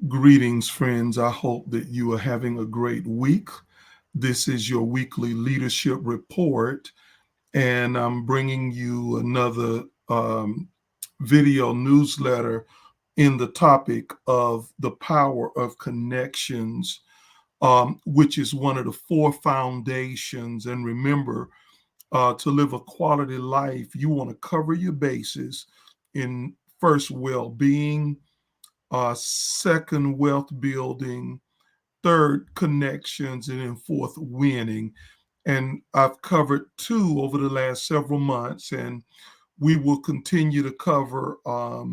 Greetings, friends. I hope that you are having a great week. This is your weekly leadership report, and I'm bringing you another video newsletter in the topic of the power of connections, which is one of the four foundations. And remember, to live a quality life, you want to cover your bases in first well being, second, wealth building, third, connections, and then fourth, winning. And I've covered two over the last several months, and we will continue to cover a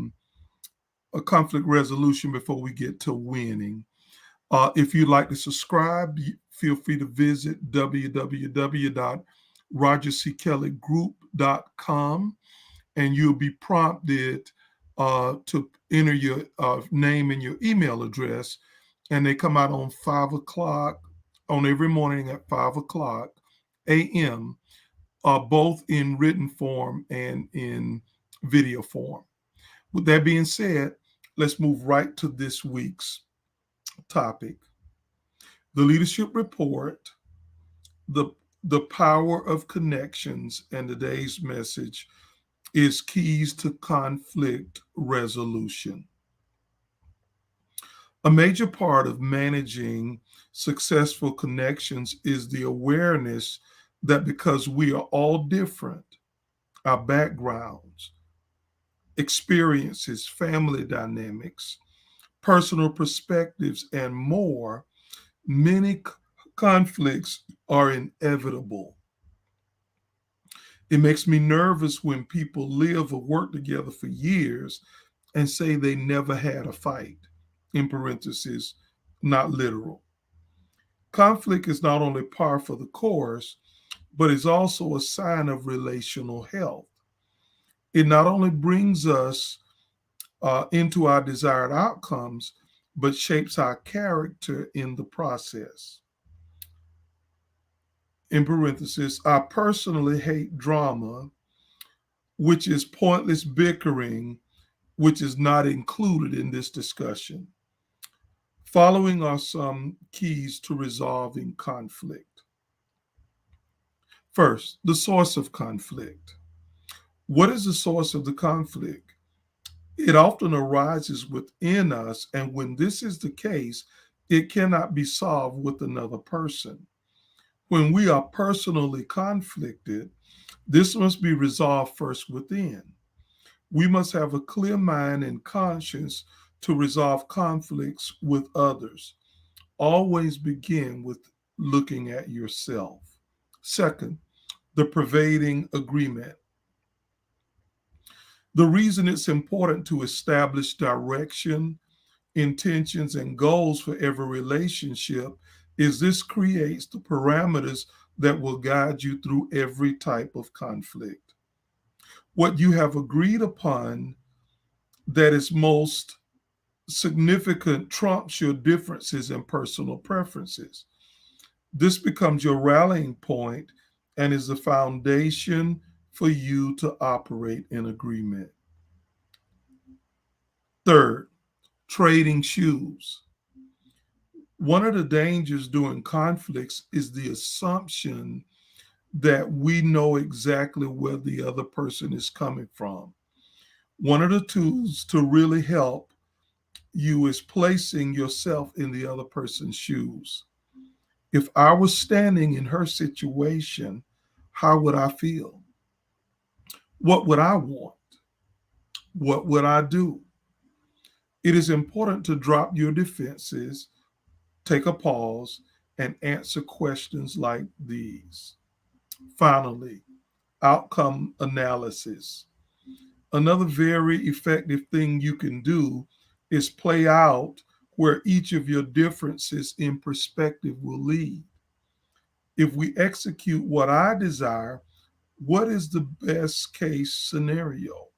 conflict resolution before we get to winning. If you'd like to subscribe, feel free to visit www.rogerckelleygroup.com, and you'll be prompted to enter your name and your email address, and they come out on 5 o'clock on every morning at 5 o'clock a.m., both in written form and in video form. With that being said, let's move right to this week's topic: the leadership report, the the power of connections, and today's message is keys to conflict resolution. A major part of managing successful connections is the awareness that because we are all different, our backgrounds, experiences, family dynamics, personal perspectives, and more, many conflicts are inevitable. It makes me nervous when people live or work together for years and say they never had a fight, in parentheses, not literal. Conflict is not only par for the course, but is also a sign of relational health. It not only brings us into our desired outcomes, but shapes our character in the process. In parentheses, I personally hate drama, which is pointless bickering, which is not included in this discussion. Following are some keys to resolving conflict. First, the source of conflict. What is the source of the conflict? It often arises within us, and when this is the case, it cannot be solved with another person. When we are personally conflicted, this must be resolved first within. We must have a clear mind and conscience to resolve conflicts with others. Always begin with looking at yourself. Second, the pervading agreement. The reason it's important to establish direction, intentions, and goals for every relationship is this creates the parameters that will guide you through every type of conflict. What you have agreed upon that is most significant trumps your differences and personal preferences. This becomes your rallying point and is the foundation for you to operate in agreement. Third, trading shoes. One of the dangers during conflicts is the assumption that we know exactly where the other person is coming from. One of the tools to really help you is placing yourself in the other person's shoes. If I was standing in her situation, how would I feel? What would I want? What would I do? It is important to drop your defenses, take a pause, and answer questions like these. Finally, outcome analysis. Another very effective thing you can do is play out where each of your differences in perspective will lead. If we execute what I desire, what is the best case scenario?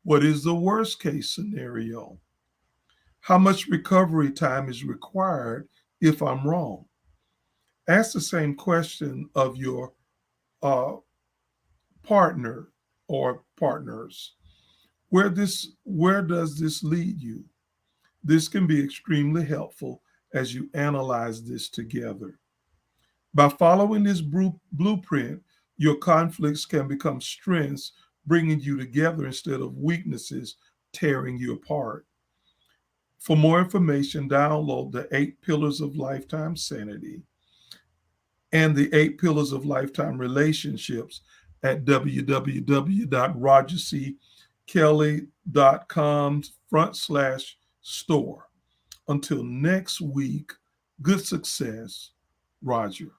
What is the worst case scenario? How much recovery time is required if I'm wrong? Ask the same question of your uh, partner or partners. Where does this lead you? This can be extremely helpful as you analyze this together. By following this blueprint, your conflicts can become strengths, bringing you together instead of weaknesses, tearing you apart. For more information, download the 8 Pillars of Lifetime Sanity and the 8 Pillars of Lifetime Relationships at www.rogerckelly.com/store. Until next week, good success, Roger.